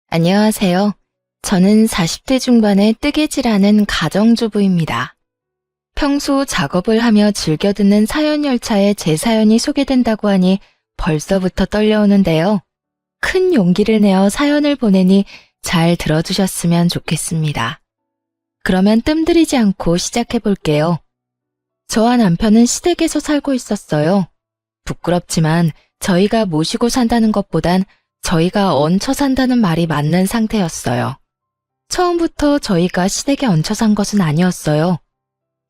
안녕하세요. 저는 40대 중반의 뜨개질하는 가정주부입니다. 평소 작업을 하며 즐겨 듣는 사연 열차에 제 사연이 소개된다고 하니 벌써부터 떨려오는데요. 큰 용기를 내어 사연을 보내니 잘 들어주셨으면 좋겠습니다. 그러면 뜸들이지 않고 시작해 볼게요. 저와 남편은 시댁에서 살고 있었어요. 부끄럽지만 저희가 모시고 산다는 것보단 저희가 얹혀 산다는 말이 맞는 상태였어요. 처음부터 저희가 시댁에 얹혀 산 것은 아니었어요.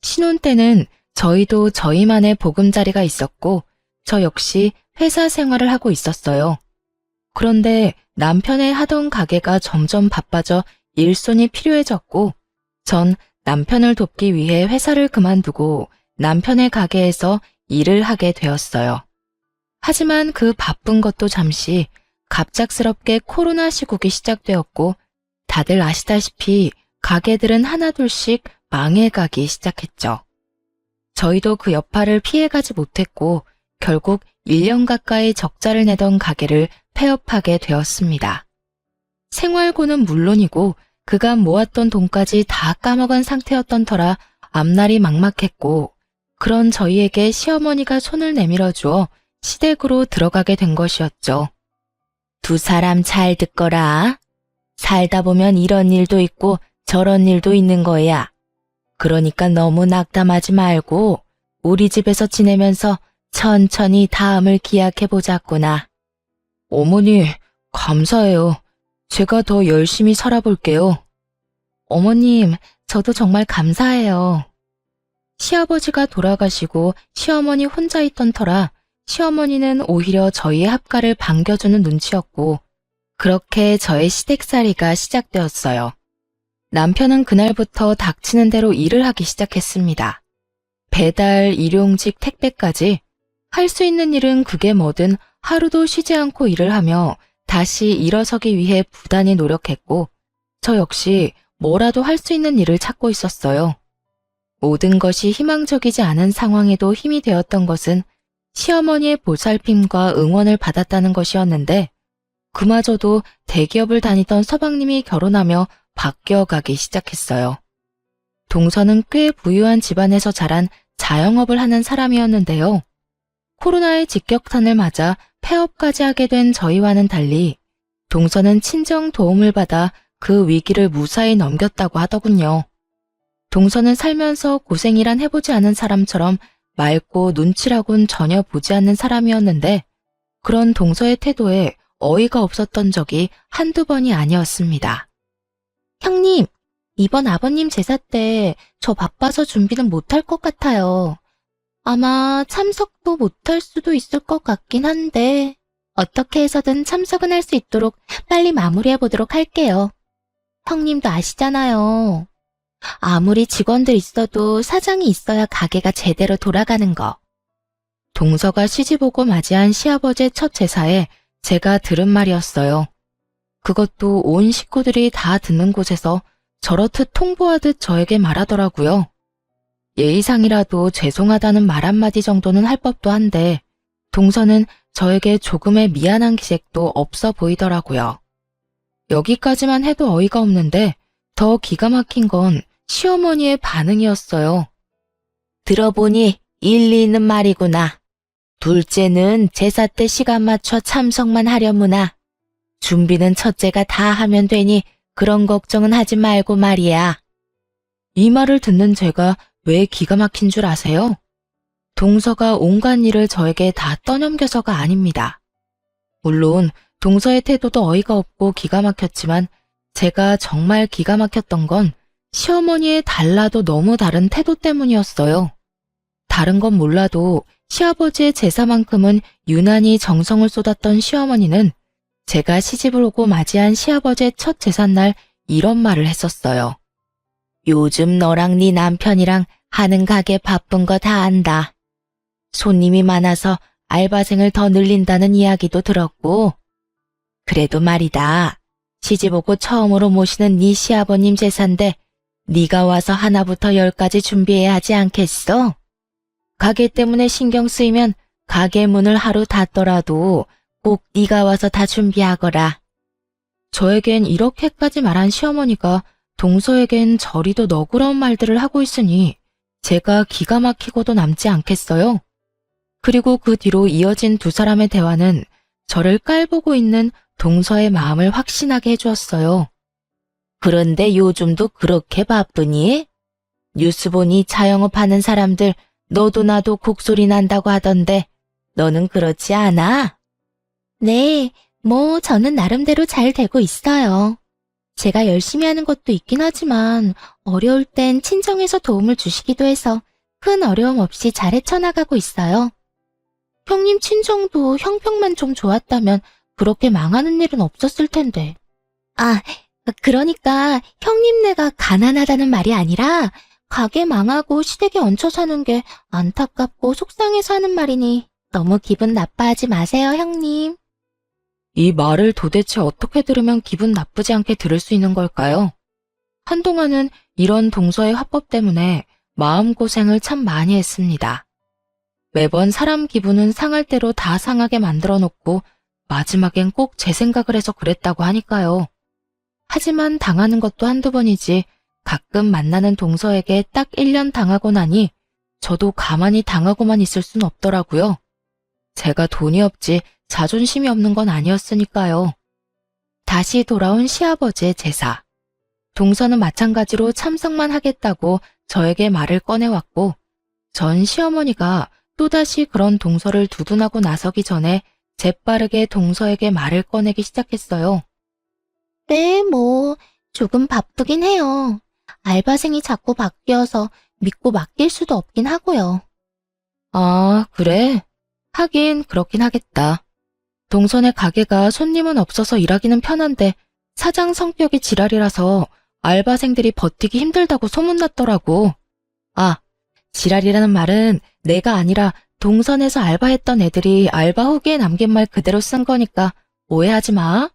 신혼 때는 저희도 저희만의 보금자리가 있었고 저 역시 회사 생활을 하고 있었어요. 그런데 남편의 하던 가게가 점점 바빠져 일손이 필요해졌고 전 남편을 돕기 위해 회사를 그만두고 남편의 가게에서 일을 하게 되었어요. 하지만 그 바쁜 것도 잠시 갑작스럽게 코로나 시국이 시작되었고 다들 아시다시피 가게들은 하나둘씩 망해가기 시작했죠. 저희도 그 여파를 피해가지 못했고 결국 1년 가까이 적자를 내던 가게를 폐업하게 되었습니다. 생활고는 물론이고 그간 모았던 돈까지 다 까먹은 상태였던 터라 앞날이 막막했고 그런 저희에게 시어머니가 손을 내밀어 주어 시댁으로 들어가게 된 것이었죠. 두 사람 잘 듣거라. 살다 보면 이런 일도 있고 저런 일도 있는 거야. 그러니까 너무 낙담하지 말고 우리 집에서 지내면서 천천히 다음을 기약해보자꾸나. 어머니, 감사해요. 제가 더 열심히 살아볼게요. 어머님, 저도 정말 감사해요. 시아버지가 돌아가시고 시어머니 혼자 있던 터라 시어머니는 오히려 저희의 합가를 반겨주는 눈치였고 그렇게 저의 시댁살이가 시작되었어요. 남편은 그날부터 닥치는 대로 일을 하기 시작했습니다. 배달, 일용직, 택배까지 할 수 있는 일은 그게 뭐든 하루도 쉬지 않고 일을 하며 다시 일어서기 위해 부단히 노력했고 저 역시 뭐라도 할 수 있는 일을 찾고 있었어요. 모든 것이 희망적이지 않은 상황에도 힘이 되었던 것은 시어머니의 보살핌과 응원을 받았다는 것이었는데 그마저도 대기업을 다니던 서방님이 결혼하며 바뀌어가기 시작했어요. 동서는 꽤 부유한 집안에서 자란 자영업을 하는 사람이었는데요. 코로나의 직격탄을 맞아 폐업까지 하게 된 저희와는 달리 동서는 친정 도움을 받아 그 위기를 무사히 넘겼다고 하더군요. 동서는 살면서 고생이란 해보지 않은 사람처럼 맑고 눈치라곤 전혀 보지 않는 사람이었는데 그런 동서의 태도에 어이가 없었던 적이 한두 번이 아니었습니다. 형님, 이번 아버님 제사 때 저 바빠서 준비는 못할 것 같아요. 아마 참석도 못할 수도 있을 것 같긴 한데 어떻게 해서든 참석은 할 수 있도록 빨리 마무리해 보도록 할게요. 형님도 아시잖아요. 아무리 직원들 있어도 사장이 있어야 가게가 제대로 돌아가는 거. 동서가 시집오고 맞이한 시아버지의 첫 제사에 제가 들은 말이었어요. 그것도 온 식구들이 다 듣는 곳에서 저렇듯 통보하듯 저에게 말하더라고요. 예의상이라도 죄송하다는 말 한마디 정도는 할 법도 한데 동서는 저에게 조금의 미안한 기색도 없어 보이더라고요. 여기까지만 해도 어이가 없는데 더 기가 막힌 건 시어머니의 반응이었어요. 들어보니 일리 있는 말이구나. 둘째는 제사 때 시간 맞춰 참석만 하려무나. 준비는 첫째가 다 하면 되니 그런 걱정은 하지 말고 말이야. 이 말을 듣는 제가 왜 기가 막힌 줄 아세요? 동서가 온갖 일을 저에게 다 떠넘겨서가 아닙니다. 물론 동서의 태도도 어이가 없고 기가 막혔지만 제가 정말 기가 막혔던 건 시어머니의 달라도 너무 다른 태도 때문이었어요. 다른 건 몰라도 시아버지의 제사만큼은 유난히 정성을 쏟았던 시어머니는 제가 시집을 오고 맞이한 시아버지의 첫 제삿날 이런 말을 했었어요. 요즘 너랑 네 남편이랑 하는 가게 바쁜 거 다 안다. 손님이 많아서 알바생을 더 늘린다는 이야기도 들었고 그래도 말이다. 시집 오고 처음으로 모시는 네 시아버님 제사인데 네가 와서 하나부터 10까지 준비해야 하지 않겠어? 가게 때문에 신경 쓰이면 가게 문을 하루 닫더라도 꼭 네가 와서 다 준비하거라. 저에겐 이렇게까지 말한 시어머니가 동서에겐 저리도 너그러운 말들을 하고 있으니 제가 기가 막히고도 남지 않겠어요? 그리고 그 뒤로 이어진 두 사람의 대화는 저를 깔보고 있는 동서의 마음을 확신하게 해주었어요. 그런데 요즘도 그렇게 바쁘니? 뉴스 보니 자영업하는 사람들 너도 나도 곡소리 난다고 하던데 너는 그렇지 않아? 네, 저는 나름대로 잘 되고 있어요. 제가 열심히 하는 것도 있긴 하지만 어려울 땐 친정에서 도움을 주시기도 해서 큰 어려움 없이 잘 헤쳐나가고 있어요. 형님 친정도 형평만 좀 좋았다면 그렇게 망하는 일은 없었을 텐데. 아, 그러니까 형님네가 가난하다는 말이 아니라 가게 망하고 시댁에 얹혀 사는 게 안타깝고 속상해서 하는 말이니 너무 기분 나빠하지 마세요, 형님. 이 말을 도대체 어떻게 들으면 기분 나쁘지 않게 들을 수 있는 걸까요? 한동안은 이런 동서의 화법 때문에 마음고생을 참 많이 했습니다. 매번 사람 기분은 상할 대로 다 상하게 만들어 놓고 마지막엔 꼭 제 생각을 해서 그랬다고 하니까요. 하지만 당하는 것도 한두 번이지 가끔 만나는 동서에게 딱 1년 당하고 나니 저도 가만히 당하고만 있을 순 없더라고요. 제가 돈이 없지 자존심이 없는 건 아니었으니까요. 다시 돌아온 시아버지의 제사. 동서는 마찬가지로 참석만 하겠다고 저에게 말을 꺼내왔고 전 시어머니가 또다시 그런 동서를 두둔하고 나서기 전에 재빠르게 동서에게 말을 꺼내기 시작했어요. 네, 조금 바쁘긴 해요. 알바생이 자꾸 바뀌어서 믿고 맡길 수도 없긴 하고요. 아, 그래? 하긴 그렇긴 하겠다. 동선의 가게가 손님은 없어서 일하기는 편한데 사장 성격이 지랄이라서 알바생들이 버티기 힘들다고 소문났더라고. 아, 지랄이라는 말은 내가 아니라 동선에서 알바했던 애들이 알바 후기에 남긴 말 그대로 쓴 거니까 오해하지 마.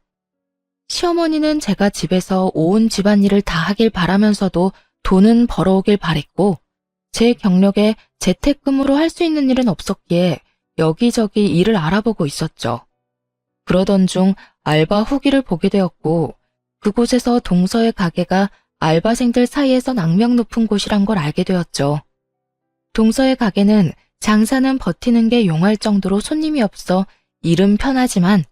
시어머니는 제가 집에서 온 집안일을 다 하길 바라면서도 돈은 벌어오길 바랬고 제 경력에 재택근무로 할 수 있는 일은 없었기에 여기저기 일을 알아보고 있었죠. 그러던 중 알바 후기를 보게 되었고 그곳에서 동서의 가게가 알바생들 사이에선 악명 높은 곳이란 걸 알게 되었죠. 동서의 가게는 장사는 버티는 게 용할 정도로 손님이 없어 일은 편하지만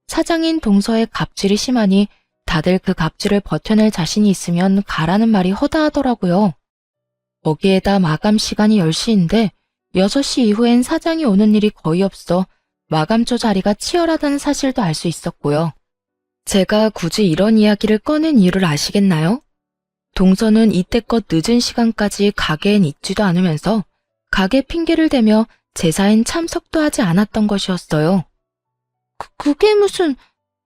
사장인 동서의 갑질이 심하니 다들 그 갑질을 버텨낼 자신이 있으면 가라는 말이 허다하더라고요. 거기에다 마감 시간이 10시인데 6시 이후엔 사장이 오는 일이 거의 없어 마감조 자리가 치열하다는 사실도 알 수 있었고요. 제가 굳이 이런 이야기를 꺼낸 이유를 아시겠나요? 동서는 이때껏 늦은 시간까지 가게엔 있지도 않으면서 가게 핑계를 대며 제사엔 참석도 하지 않았던 것이었어요. 그게 무슨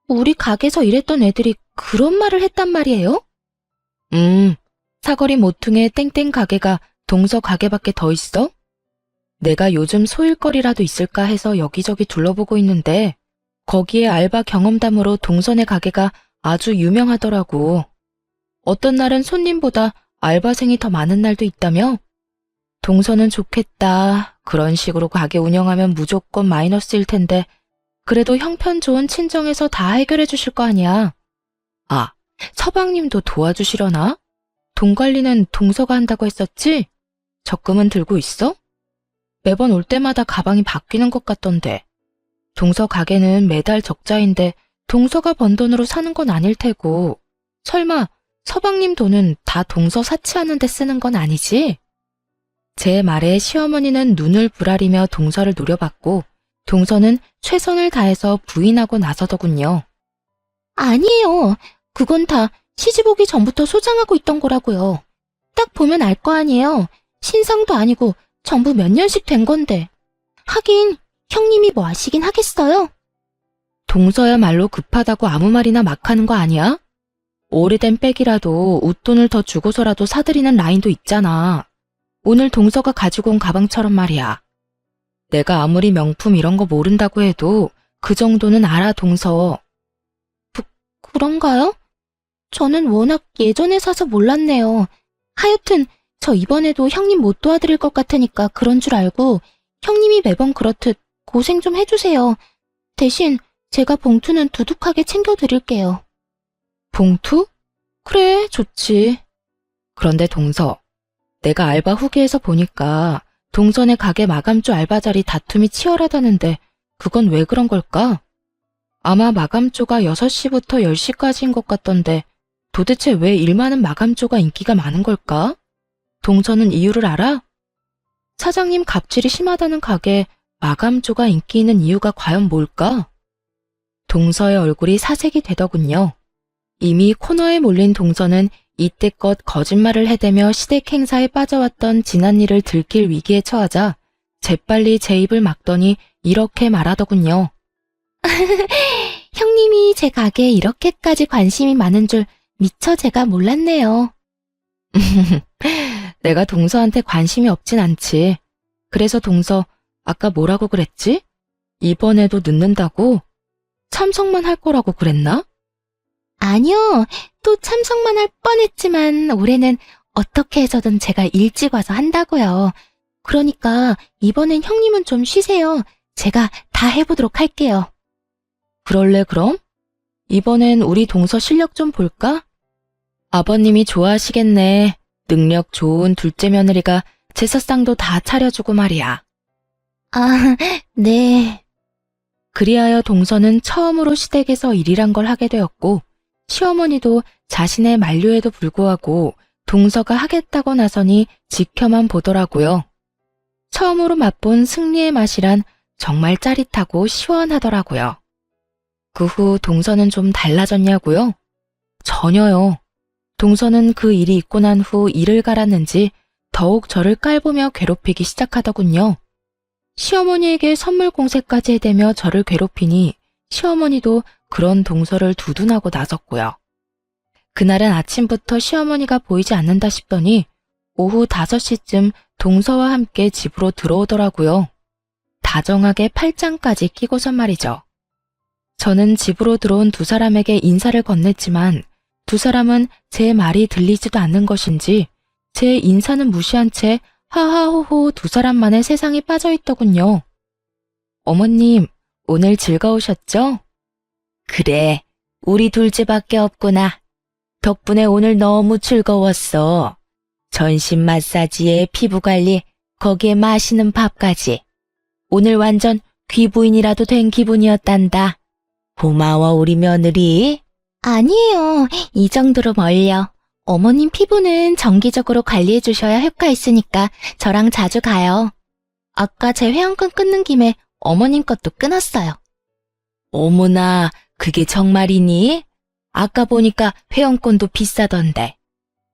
우리 가게에서 일했던 애들이 그런 말을 했단 말이에요? 사거리 모퉁이의 땡땡 가게가 동서 가게밖에 더 있어? 내가 요즘 소일거리라도 있을까 해서 여기저기 둘러보고 있는데 거기에 알바 경험담으로 동선의 가게가 아주 유명하더라고. 어떤 날은 손님보다 알바생이 더 많은 날도 있다며? 동서는 좋겠다. 그런 식으로 가게 운영하면 무조건 마이너스일 텐데 그래도 형편 좋은 친정에서 다 해결해 주실 거 아니야. 아, 서방님도 도와주시려나? 돈 관리는 동서가 한다고 했었지? 적금은 들고 있어? 매번 올 때마다 가방이 바뀌는 것 같던데. 동서 가게는 매달 적자인데 동서가 번 돈으로 사는 건 아닐 테고 설마 서방님 돈은 다 동서 사치하는 데 쓰는 건 아니지? 제 말에 시어머니는 눈을 부라리며 동서를 노려봤고 동서는 최선을 다해서 부인하고 나서더군요. 아니에요. 그건 다 시집 오기 전부터 소장하고 있던 거라고요. 딱 보면 알 거 아니에요. 신상도 아니고 전부 몇 년씩 된 건데. 하긴 형님이 뭐 아시긴 하겠어요? 동서야말로 급하다고 아무 말이나 막 하는 거 아니야? 오래된 백이라도 웃돈을 더 주고서라도 사들이는 라인도 있잖아. 오늘 동서가 가지고 온 가방처럼 말이야. 내가 아무리 명품 이런 거 모른다고 해도 그 정도는 알아, 동서. 그런가요? 저는 워낙 예전에 사서 몰랐네요. 하여튼 저 이번에도 형님 못 도와드릴 것 같으니까 그런 줄 알고 형님이 매번 그렇듯 고생 좀 해주세요. 대신 제가 봉투는 두둑하게 챙겨드릴게요. 봉투? 그래, 좋지. 그런데 동서, 내가 알바 후기에서 보니까 동선의 가게 마감조 알바 자리 다툼이 치열하다는데 그건 왜 그런 걸까? 아마 마감조가 6시부터 10시까지인 것 같던데 도대체 왜 일 많은 마감조가 인기가 많은 걸까? 동서는 이유를 알아? 사장님 갑질이 심하다는 가게 마감조가 인기 있는 이유가 과연 뭘까? 동서의 얼굴이 사색이 되더군요. 이미 코너에 몰린 동서는 이때껏 거짓말을 해대며 시댁 행사에 빠져왔던 지난 일을 들킬 위기에 처하자 재빨리 제 입을 막더니 이렇게 말하더군요. 형님이 제 가게에 이렇게까지 관심이 많은 줄 미처 제가 몰랐네요. 내가 동서한테 관심이 없진 않지. 그래서 동서, 아까 뭐라고 그랬지? 이번에도 늦는다고? 참석만 할 거라고 그랬나? 아니요, 또 참석만 할 뻔했지만 올해는 어떻게 해서든 제가 일찍 와서 한다고요. 그러니까 이번엔 형님은 좀 쉬세요. 제가 다 해보도록 할게요. 그럴래 그럼? 이번엔 우리 동서 실력 좀 볼까? 아버님이 좋아하시겠네. 능력 좋은 둘째 며느리가 제사상도 다 차려주고 말이야. 아, 네. 그리하여 동서는 처음으로 시댁에서 일이란 걸 하게 되었고 시어머니도 자신의 만류에도 불구하고 동서가 하겠다고 나서니 지켜만 보더라고요. 처음으로 맛본 승리의 맛이란 정말 짜릿하고 시원하더라고요. 그 후 동서는 좀 달라졌냐고요? 전혀요. 동서는 그 일이 있고 난 후 일을 갈았는지 더욱 저를 깔보며 괴롭히기 시작하더군요. 시어머니에게 선물 공세까지 해대며 저를 괴롭히니 시어머니도 그런 동서를 두둔하고 나섰고요. 그날은 아침부터 시어머니가 보이지 않는다 싶더니 오후 5시쯤 동서와 함께 집으로 들어오더라고요. 다정하게 팔짱까지 끼고선 말이죠. 저는 집으로 들어온 두 사람에게 인사를 건넸지만 두 사람은 제 말이 들리지도 않는 것인지 제 인사는 무시한 채 하하호호 두 사람만의 세상에 빠져있더군요. 어머님, 오늘 즐거우셨죠? 그래, 우리 둘째밖에 없구나. 덕분에 오늘 너무 즐거웠어. 전신 마사지에 피부관리, 거기에 맛있는 밥까지. 오늘 완전 귀부인이라도 된 기분이었단다. 고마워, 우리 며느리. 아니에요. 이 정도로 멀려. 어머님 피부는 정기적으로 관리해 주셔야 효과 있으니까 저랑 자주 가요. 아까 제 회원권 끊는 김에 어머님 것도 끊었어요. 어머나, 그게 정말이니? 아까 보니까 회원권도 비싸던데.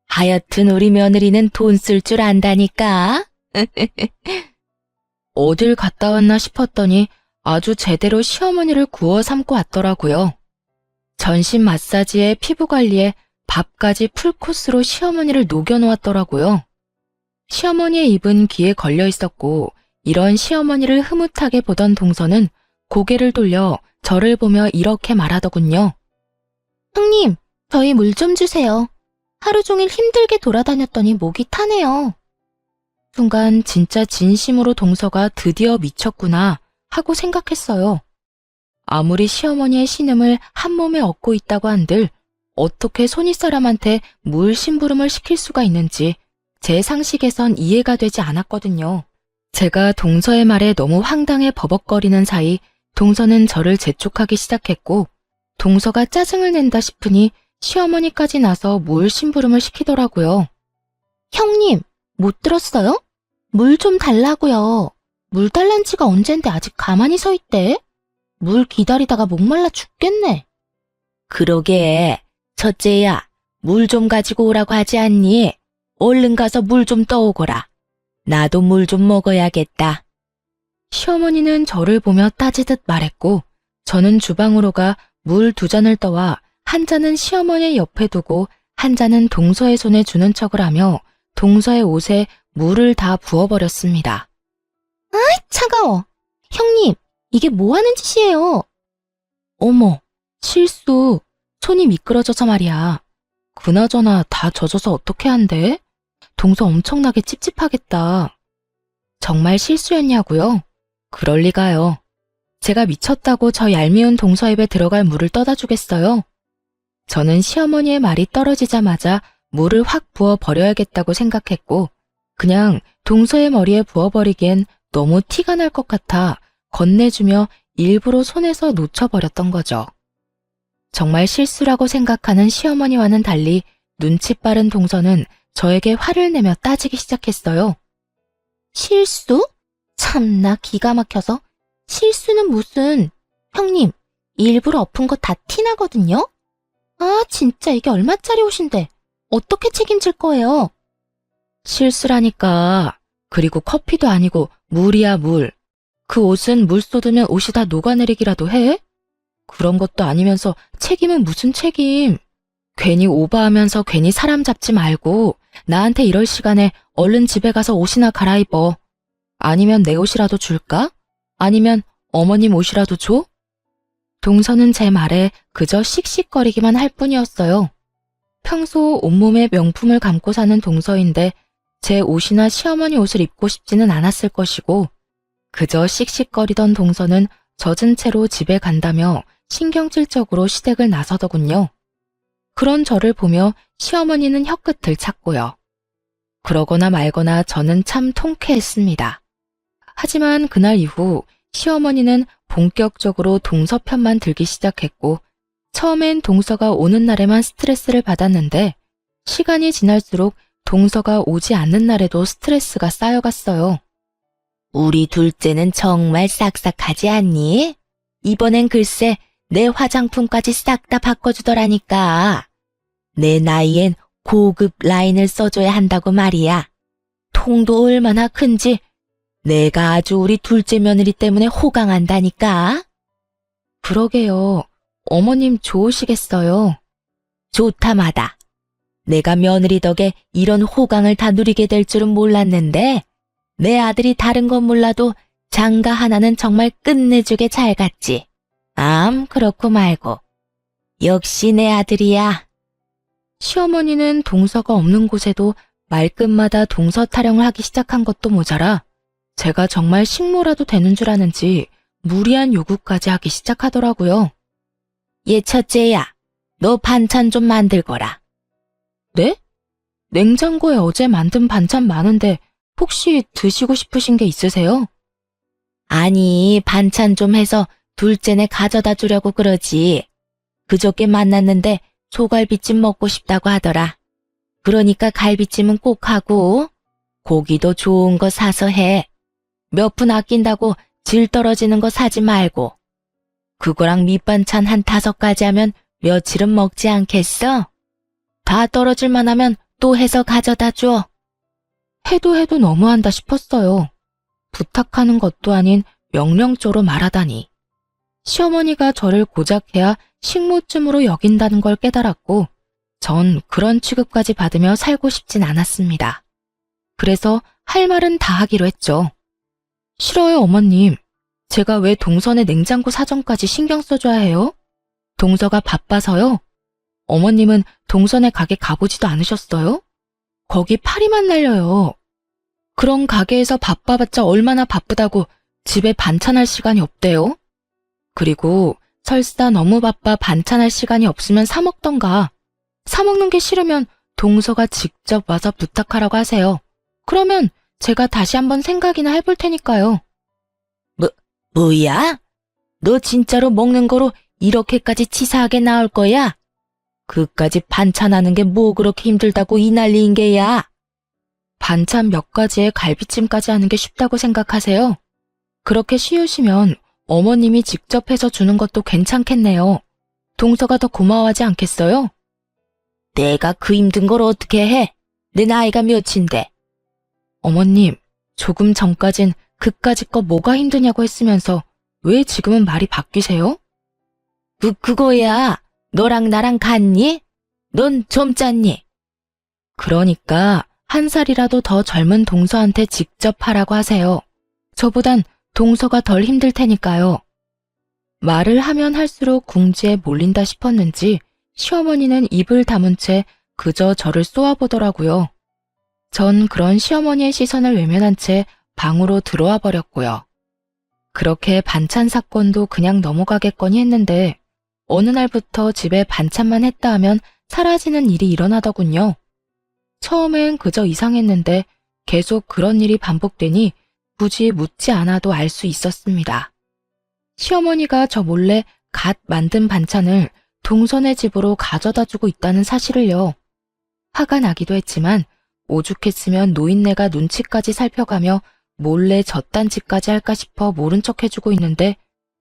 하여튼 우리 며느리는 돈 쓸 줄 안다니까. 어딜 갔다 왔나 싶었더니 아주 제대로 시어머니를 구워 삼고 왔더라고요. 전신 마사지에 피부 관리에 밥까지 풀코스로 시어머니를 녹여놓았더라고요. 시어머니의 입은 귀에 걸려 있었고 이런 시어머니를 흐뭇하게 보던 동서는 고개를 돌려 저를 보며 이렇게 말하더군요. 형님, 저희 물 좀 주세요. 하루 종일 힘들게 돌아다녔더니 목이 타네요. 순간 진짜 진심으로 동서가 드디어 미쳤구나 하고 생각했어요. 아무리 시어머니의 신음을 한 몸에 얻고 있다고 한들 어떻게 손윗사람한테 물 심부름을 시킬 수가 있는지 제 상식에선 이해가 되지 않았거든요. 제가 동서의 말에 너무 황당해 버벅거리는 사이 동서는 저를 재촉하기 시작했고 동서가 짜증을 낸다 싶으니 시어머니까지 나서 물 심부름을 시키더라고요. 형님, 못 들었어요? 물 좀 달라고요. 물 달란 지가 언젠데 아직 가만히 서 있대? 물 기다리다가 목말라 죽겠네. 그러게, 첫째야, 물 좀 가지고 오라고 하지 않니? 얼른 가서 물 좀 떠오거라. 나도 물 좀 먹어야겠다. 시어머니는 저를 보며 따지듯 말했고 저는 주방으로 가 물 2잔을 떠와 한 잔은 시어머니 옆에 두고 한 잔은 동서의 손에 주는 척을 하며 동서의 옷에 물을 다 부어버렸습니다. 아이, 차가워. 형님, 이게 뭐 하는 짓이에요? 어머, 실수. 손이 미끄러져서 말이야. 그나저나 다 젖어서 어떻게 한대? 동서 엄청나게 찝찝하겠다. 정말 실수였냐고요? 그럴 리가요. 제가 미쳤다고 저 얄미운 동서 입에 들어갈 물을 떠다 주겠어요? 저는 시어머니의 말이 떨어지자마자 물을 확 부어 버려야겠다고 생각했고 그냥 동서의 머리에 부어버리기엔 너무 티가 날 것 같아 건네주며 일부러 손에서 놓쳐버렸던 거죠. 정말 실수라고 생각하는 시어머니와는 달리 눈치 빠른 동서는 저에게 화를 내며 따지기 시작했어요. 실수? 참나 기가 막혀서. 실수는 무슨. 형님, 일부러 엎은 거 다 티나거든요? 아, 진짜 이게 얼마짜리 옷인데. 어떻게 책임질 거예요? 실수라니까. 그리고 커피도 아니고 물이야 물. 그 옷은 물 쏟으면 옷이 다 녹아내리기라도 해? 그런 것도 아니면서 책임은 무슨 책임. 괜히 오버하면서 괜히 사람 잡지 말고 나한테 이럴 시간에 얼른 집에 가서 옷이나 갈아입어. 아니면 내 옷이라도 줄까? 아니면 어머님 옷이라도 줘? 동서는 제 말에 그저 씩씩거리기만 할 뿐이었어요. 평소 온몸에 명품을 감고 사는 동서인데 제 옷이나 시어머니 옷을 입고 싶지는 않았을 것이고 그저 씩씩거리던 동서는 젖은 채로 집에 간다며 신경질적으로 시댁을 나서더군요. 그런 저를 보며 시어머니는 혀끝을 찼고요. 그러거나 말거나 저는 참 통쾌했습니다. 하지만 그날 이후 시어머니는 본격적으로 동서 편만 들기 시작했고 처음엔 동서가 오는 날에만 스트레스를 받았는데 시간이 지날수록 동서가 오지 않는 날에도 스트레스가 쌓여갔어요. 우리 둘째는 정말 싹싹하지 않니? 이번엔 글쎄 내 화장품까지 싹 다 바꿔주더라니까. 내 나이엔 고급 라인을 써줘야 한다고 말이야. 통도 얼마나 큰지 내가 아주 우리 둘째 며느리 때문에 호강한다니까. 그러게요. 어머님 좋으시겠어요. 좋다마다. 내가 며느리 덕에 이런 호강을 다 누리게 될 줄은 몰랐는데 내 아들이 다른 건 몰라도 장가 하나는 정말 끝내주게 잘 갔지. 그렇고 말고. 역시 내 아들이야. 시어머니는 동서가 없는 곳에도 말끝마다 동서 타령을 하기 시작한 것도 모자라 제가 정말 식모라도 되는 줄 아는지 무리한 요구까지 하기 시작하더라고요. 얘 첫째야, 너 반찬 좀 만들거라. 네? 냉장고에 어제 만든 반찬 많은데 혹시 드시고 싶으신 게 있으세요? 아니, 반찬 좀 해서 둘째네 가져다 주려고 그러지. 그저께 만났는데 소갈비찜 먹고 싶다고 하더라. 그러니까 갈비찜은 꼭 하고 고기도 좋은 거 사서 해. 몇 푼 아낀다고 질 떨어지는 거 사지 말고. 그거랑 밑반찬 한 5가지 하면 며칠은 먹지 않겠어? 다 떨어질만 하면 또 해서 가져다 줘. 해도 너무한다 싶었어요. 부탁하는 것도 아닌 명령조로 말하다니. 시어머니가 저를 고작 해야 식모쯤으로 여긴다는 걸 깨달았고 전 그런 취급까지 받으며 살고 싶진 않았습니다. 그래서 할 말은 다 하기로 했죠. 싫어요, 어머님. 제가 왜 동선의 냉장고 사정까지 신경 써줘야 해요? 동서가 바빠서요? 어머님은 동선의 가게 가보지도 않으셨어요? 거기 파리만 날려요. 그런 가게에서 바빠봤자 얼마나 바쁘다고 집에 반찬할 시간이 없대요? 그리고 설사 너무 바빠 반찬할 시간이 없으면 사 먹던가. 사 먹는 게 싫으면 동서가 직접 와서 부탁하라고 하세요. 그러면 제가 다시 한번 생각이나 해볼 테니까요. 뭐야? 너 진짜로 먹는 거로 이렇게까지 치사하게 나올 거야? 그까지 반찬하는 게 뭐 그렇게 힘들다고 이 난리인 게야? 반찬 몇 가지에 갈비찜까지 하는 게 쉽다고 생각하세요? 그렇게 쉬우시면 어머님이 직접 해서 주는 것도 괜찮겠네요. 동서가 더 고마워하지 않겠어요? 내가 그 힘든 걸 어떻게 해? 내 나이가 몇인데. 어머님, 조금 전까진 그까짓 거 뭐가 힘드냐고 했으면서 왜 지금은 말이 바뀌세요? 그거야. 너랑 나랑 같니? 넌 젊잖니? 그러니까 1살이라도 더 젊은 동서한테 직접 하라고 하세요. 저보단 동서가 덜 힘들 테니까요. 말을 하면 할수록 궁지에 몰린다 싶었는지 시어머니는 입을 다문 채 그저 저를 쏘아보더라고요. 전 그런 시어머니의 시선을 외면한 채 방으로 들어와 버렸고요. 그렇게 반찬 사건도 그냥 넘어가겠거니 했는데 어느 날부터 집에 반찬만 했다 하면 사라지는 일이 일어나더군요. 처음엔 그저 이상했는데 계속 그런 일이 반복되니 굳이 묻지 않아도 알 수 있었습니다. 시어머니가 저 몰래 갓 만든 반찬을 동선의 집으로 가져다 주고 있다는 사실을요. 화가 나기도 했지만 오죽했으면 노인네가 눈치까지 살펴가며 몰래 젖단지까지 할까 싶어 모른 척 해주고 있는데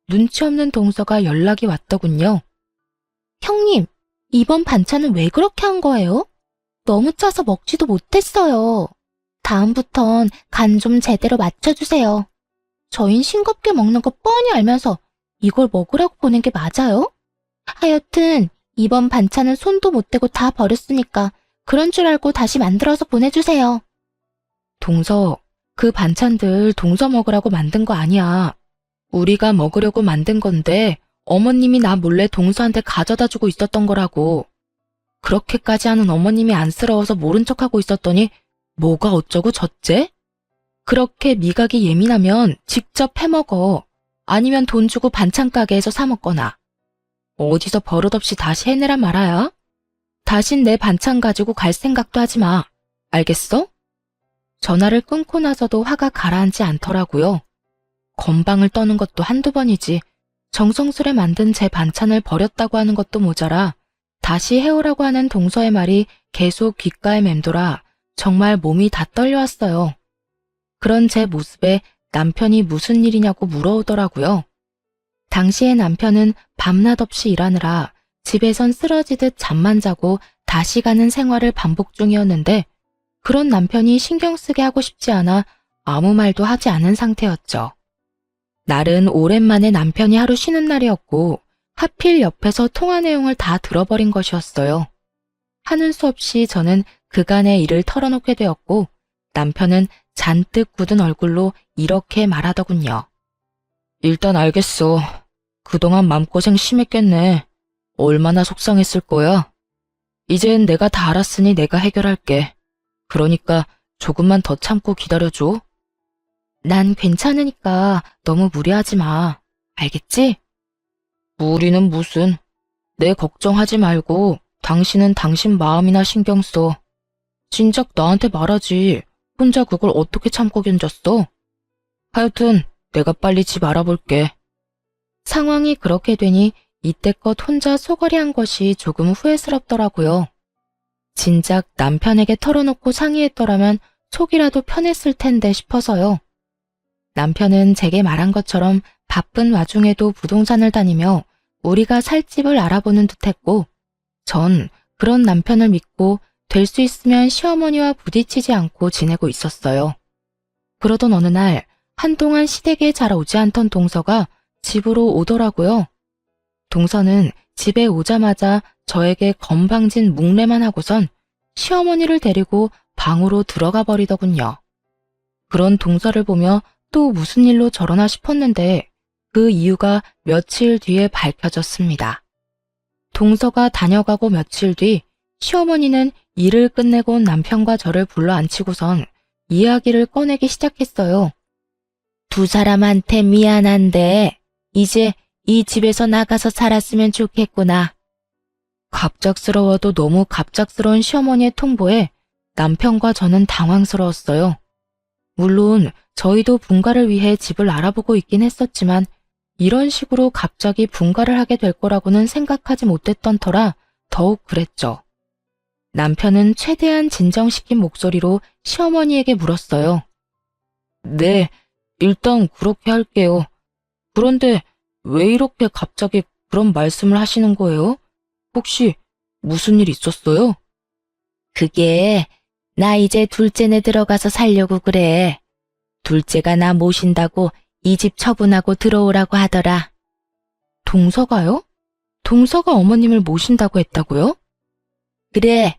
눈치 없는 동서가 연락이 왔더군요. 형님, 이번 반찬은 왜 그렇게 한 거예요? 너무 짜서 먹지도 못했어요. 다음부턴 간 좀 제대로 맞춰주세요. 저흰 싱겁게 먹는 거 뻔히 알면서 이걸 먹으라고 보낸 게 맞아요? 하여튼 이번 반찬은 손도 못 대고 다 버렸으니까 그런 줄 알고 다시 만들어서 보내주세요. 동서, 그 반찬들 동서 먹으라고 만든 거 아니야. 우리가 먹으려고 만든 건데 어머님이 나 몰래 동서한테 가져다 주고 있었던 거라고. 그렇게까지 하는 어머님이 안쓰러워서 모른 척하고 있었더니 뭐가 어쩌고 저째? 그렇게 미각이 예민하면 직접 해먹어. 아니면 돈 주고 반찬 가게에서 사 먹거나. 어디서 버릇없이 다시 해내라 말아야. 다신 내 반찬 가지고 갈 생각도 하지 마. 알겠어? 전화를 끊고 나서도 화가 가라앉지 않더라고요. 건방을 떠는 것도 한두 번이지 정성스레 만든 제 반찬을 버렸다고 하는 것도 모자라 다시 해오라고 하는 동서의 말이 계속 귓가에 맴돌아 정말 몸이 다 떨려왔어요. 그런 제 모습에 남편이 무슨 일이냐고 물어오더라고요. 당시에 남편은 밤낮 없이 일하느라 집에선 쓰러지듯 잠만 자고 다시 가는 생활을 반복 중이었는데 그런 남편이 신경 쓰게 하고 싶지 않아 아무 말도 하지 않은 상태였죠. 날은 오랜만에 남편이 하루 쉬는 날이었고 하필 옆에서 통화 내용을 다 들어버린 것이었어요. 하는 수 없이 저는 그간의 일을 털어놓게 되었고 남편은 잔뜩 굳은 얼굴로 이렇게 말하더군요. 일단 알겠어. 그동안 맘고생 심했겠네. 얼마나 속상했을 거야. 이젠 내가 다 알았으니 내가 해결할게. 그러니까 조금만 더 참고 기다려줘. 난 괜찮으니까 너무 무리하지 마. 알겠지? 무리는 무슨. 내 걱정하지 말고 당신은 당신 마음이나 신경 써. 진작 나한테 말하지. 혼자 그걸 어떻게 참고 견뎠어? 하여튼 내가 빨리 집 알아볼게. 상황이 그렇게 되니 이때껏 혼자 소거리한 것이 조금 후회스럽더라고요. 진작 남편에게 털어놓고 상의했더라면 속이라도 편했을 텐데 싶어서요. 남편은 제게 말한 것처럼 바쁜 와중에도 부동산을 다니며 우리가 살 집을 알아보는 듯했고 전 그런 남편을 믿고 될 수 있으면 시어머니와 부딪히지 않고 지내고 있었어요. 그러던 어느 날 한동안 시댁에 잘 오지 않던 동서가 집으로 오더라고요. 동서는 집에 오자마자 저에게 건방진 묵례만 하고선 시어머니를 데리고 방으로 들어가 버리더군요. 그런 동서를 보며 또 무슨 일로 저러나 싶었는데 그 이유가 며칠 뒤에 밝혀졌습니다. 동서가 다녀가고 며칠 뒤 시어머니는 일을 끝내고 온 남편과 저를 불러 앉히고선 이야기를 꺼내기 시작했어요. 두 사람한테 미안한데 이제 이 집에서 나가서 살았으면 좋겠구나. 갑작스러워도 너무 갑작스러운 시어머니의 통보에 남편과 저는 당황스러웠어요. 물론 저희도 분가를 위해 집을 알아보고 있긴 했었지만 이런 식으로 갑자기 분가를 하게 될 거라고는 생각하지 못했던 터라 더욱 그랬죠. 남편은 최대한 진정시킨 목소리로 시어머니에게 물었어요. 네, 일단 그렇게 할게요. 그런데 왜 이렇게 갑자기 그런 말씀을 하시는 거예요? 혹시 무슨 일 있었어요? 그게 나 이제 둘째네 들어가서 살려고 그래. 둘째가 나 모신다고 이 집 처분하고 들어오라고 하더라. 동서가요? 동서가 어머님을 모신다고 했다고요? 그래.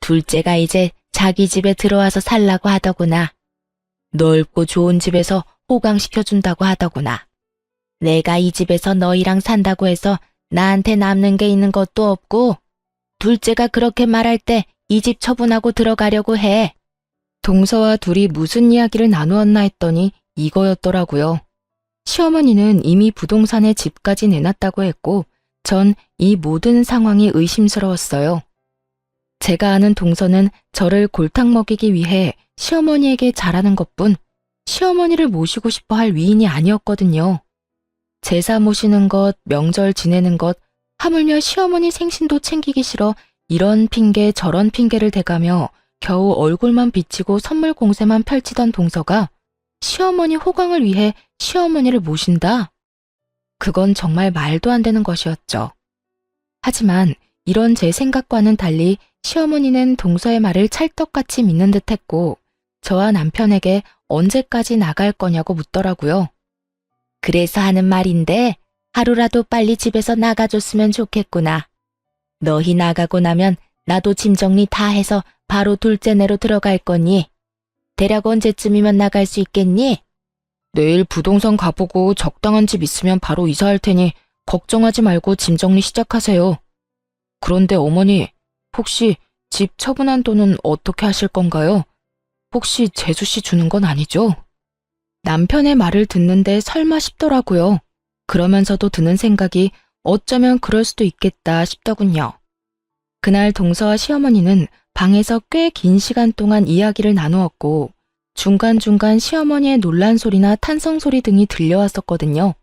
둘째가 이제 자기 집에 들어와서 살라고 하더구나. 넓고 좋은 집에서 호강시켜준다고 하더구나. 내가 이 집에서 너희랑 산다고 해서 나한테 남는 게 있는 것도 없고 둘째가 그렇게 말할 때 이 집 처분하고 들어가려고 해. 동서와 둘이 무슨 이야기를 나누었나 했더니 이거였더라고요. 시어머니는 이미 부동산에 집까지 내놨다고 했고 전 이 모든 상황이 의심스러웠어요. 제가 아는 동서는 저를 골탕 먹이기 위해 시어머니에게 잘하는 것뿐 시어머니를 모시고 싶어 할 위인이 아니었거든요. 제사 모시는 것, 명절 지내는 것, 하물며 시어머니 생신도 챙기기 싫어 이런 핑계 저런 핑계를 대가며 겨우 얼굴만 비치고 선물 공세만 펼치던 동서가 시어머니 호강을 위해 시어머니를 모신다? 그건 정말 말도 안 되는 것이었죠. 하지만 이런 제 생각과는 달리 시어머니는 동서의 말을 찰떡같이 믿는 듯했고 저와 남편에게 언제까지 나갈 거냐고 묻더라고요. 그래서 하는 말인데 하루라도 빨리 집에서 나가줬으면 좋겠구나. 너희 나가고 나면 나도 짐 정리 다 해서 바로 둘째 내로 들어갈 거니. 대략 언제쯤이면 나갈 수 있겠니? 내일 부동산 가보고 적당한 집 있으면 바로 이사할 테니 걱정하지 말고 짐 정리 시작하세요. 그런데 어머니, 혹시 집 처분한 돈은 어떻게 하실 건가요? 혹시 재수 씨 주는 건 아니죠? 남편의 말을 듣는데 설마 싶더라고요. 그러면서도 드는 생각이 어쩌면 그럴 수도 있겠다 싶더군요. 그날 동서와 시어머니는 방에서 꽤 긴 시간 동안 이야기를 나누었고 중간중간 시어머니의 놀란 소리나 탄성 소리 등이 들려왔었거든요.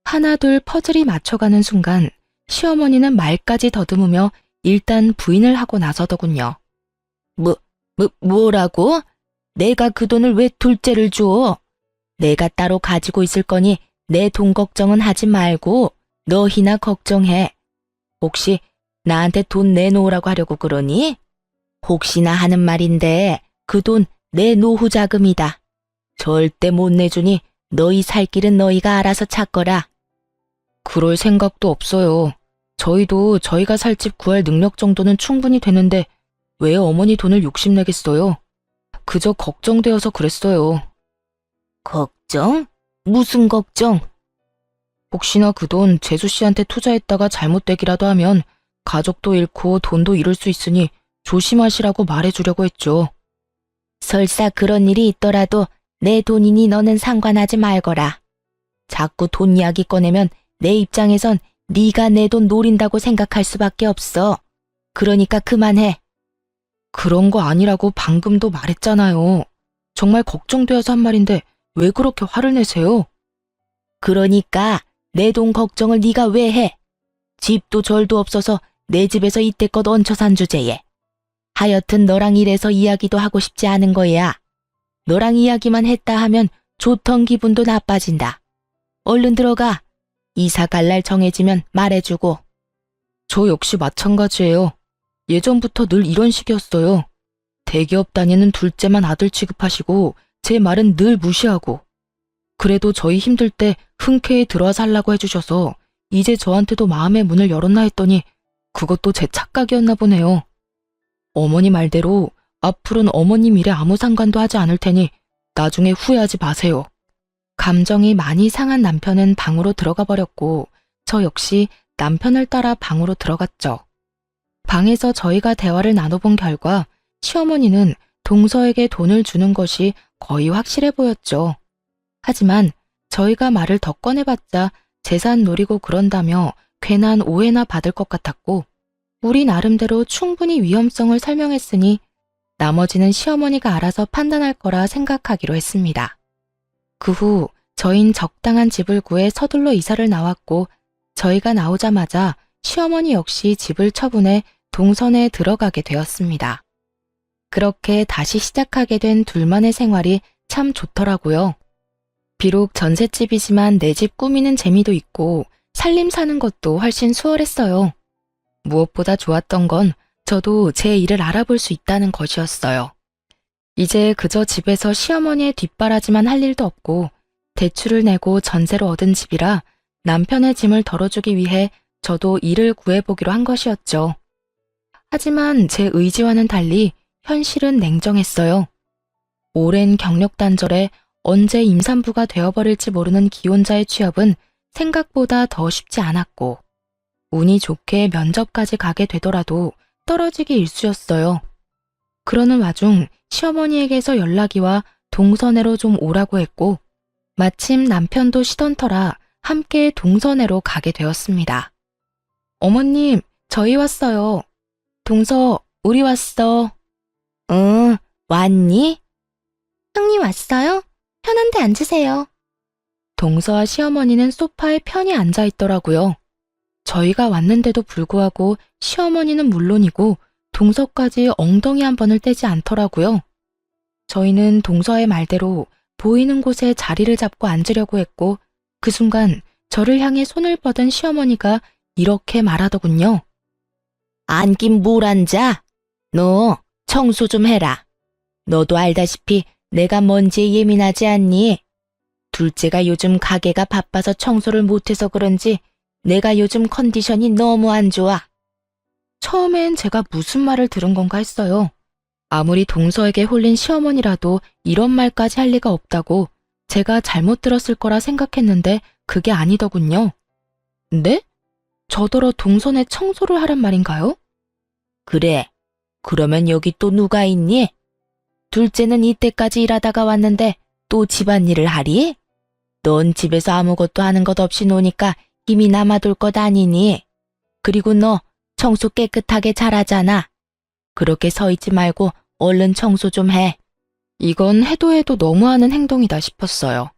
하나둘 퍼즐이 맞춰가는 순간 시어머니는 말까지 더듬으며 일단 부인을 하고 나서더군요. 뭐라고? 내가 그 돈을 왜 둘째를 줘? 내가 따로 가지고 있을 거니 내 돈 걱정은 하지 말고 너희나 걱정해. 혹시 나한테 돈 내놓으라고 하려고 그러니? 혹시나 하는 말인데 그 돈 내 노후 자금이다. 절대 못 내주니 너희 살 길은 너희가 알아서 찾거라. 그럴 생각도 없어요. 저희도 저희가 살 집 구할 능력 정도는 충분히 되는데 왜 어머니 돈을 욕심내겠어요? 그저 걱정되어서 그랬어요. 걱정? 무슨 걱정? 혹시나 그 돈 재수 씨한테 투자했다가 잘못되기라도 하면 가족도 잃고 돈도 잃을 수 있으니 조심하시라고 말해주려고 했죠. 설사 그런 일이 있더라도 내 돈이니 너는 상관하지 말거라. 자꾸 돈 이야기 꺼내면 내 입장에선 네가 내 돈 노린다고 생각할 수밖에 없어. 그러니까 그만해. 그런 거 아니라고 방금도 말했잖아요. 정말 걱정되어서 한 말인데 왜 그렇게 화를 내세요? 그러니까 내 돈 걱정을 네가 왜 해? 집도 절도 없어서 내 집에서 이때껏 얹혀 산 주제에. 하여튼 너랑 이래서 이야기도 하고 싶지 않은 거야. 너랑 이야기만 했다 하면 좋던 기분도 나빠진다. 얼른 들어가. 이사 갈 날 정해지면 말해주고. 저 역시 마찬가지예요. 예전부터 늘 이런 식이었어요. 대기업 다니는 둘째만 아들 취급하시고 제 말은 늘 무시하고. 그래도 저희 힘들 때 흔쾌히 들어와서 하려고 해주셔서 이제 저한테도 마음의 문을 열었나 했더니 그것도 제 착각이었나 보네요. 어머니 말대로 앞으로는 어머님 일에 아무 상관도 하지 않을 테니 나중에 후회하지 마세요. 감정이 많이 상한 남편은 방으로 들어가 버렸고 저 역시 남편을 따라 방으로 들어갔죠. 방에서 저희가 대화를 나눠본 결과 시어머니는 동서에게 돈을 주는 것이 거의 확실해 보였죠. 하지만 저희가 말을 더 꺼내봤자 재산 노리고 그런다며 괜한 오해나 받을 것 같았고 우리 나름대로 충분히 위험성을 설명했으니 나머지는 시어머니가 알아서 판단할 거라 생각하기로 했습니다. 그 후 저흰 적당한 집을 구해 서둘러 이사를 나왔고 저희가 나오자마자 시어머니 역시 집을 처분해 동선에 들어가게 되었습니다. 그렇게 다시 시작하게 된 둘만의 생활이 참 좋더라고요. 비록 전셋집이지만 내 집 꾸미는 재미도 있고 살림 사는 것도 훨씬 수월했어요. 무엇보다 좋았던 건 저도 제 일을 알아볼 수 있다는 것이었어요. 이제 그저 집에서 시어머니의 뒷바라지만 할 일도 없고 대출을 내고 전세로 얻은 집이라 남편의 짐을 덜어주기 위해 저도 일을 구해보기로 한 것이었죠. 하지만 제 의지와는 달리 현실은 냉정했어요. 오랜 경력 단절에 언제 임산부가 되어버릴지 모르는 기혼자의 취업은 생각보다 더 쉽지 않았고 운이 좋게 면접까지 가게 되더라도 떨어지기 일쑤였어요. 그러는 와중 시어머니에게서 연락이 와 동서내로 좀 오라고 했고 마침 남편도 쉬던 터라 함께 동서내로 가게 되었습니다. 어머님, 저희 왔어요. 동서, 우리 왔어. 응, 왔니? 형님 왔어요? 편한데 앉으세요. 동서와 시어머니는 소파에 편히 앉아 있더라고요. 저희가 왔는데도 불구하고 시어머니는 물론이고 동서까지 엉덩이 한 번을 떼지 않더라고요. 저희는 동서의 말대로 보이는 곳에 자리를 잡고 앉으려고 했고 그 순간 저를 향해 손을 뻗은 시어머니가 이렇게 말하더군요. 앉긴 뭘 앉아? 너 청소 좀 해라. 너도 알다시피 내가 먼지에 예민하지 않니? 둘째가 요즘 가게가 바빠서 청소를 못해서 그런지 내가 요즘 컨디션이 너무 안 좋아. 처음엔 제가 무슨 말을 들은 건가 했어요. 아무리 동서에게 홀린 시어머니라도 이런 말까지 할 리가 없다고 제가 잘못 들었을 거라 생각했는데 그게 아니더군요. 네? 저더러 동선에 청소를 하란 말인가요? 그래. 그러면 여기 또 누가 있니? 둘째는 이때까지 일하다가 왔는데 또 집안일을 하리? 넌 집에서 아무것도 하는 것 없이 노니까 힘이 남아돌 것 아니니? 그리고 너 청소 깨끗하게 잘하잖아. 그렇게 서 있지 말고 얼른 청소 좀 해. 이건 해도 해도 너무하는 행동이다 싶었어요.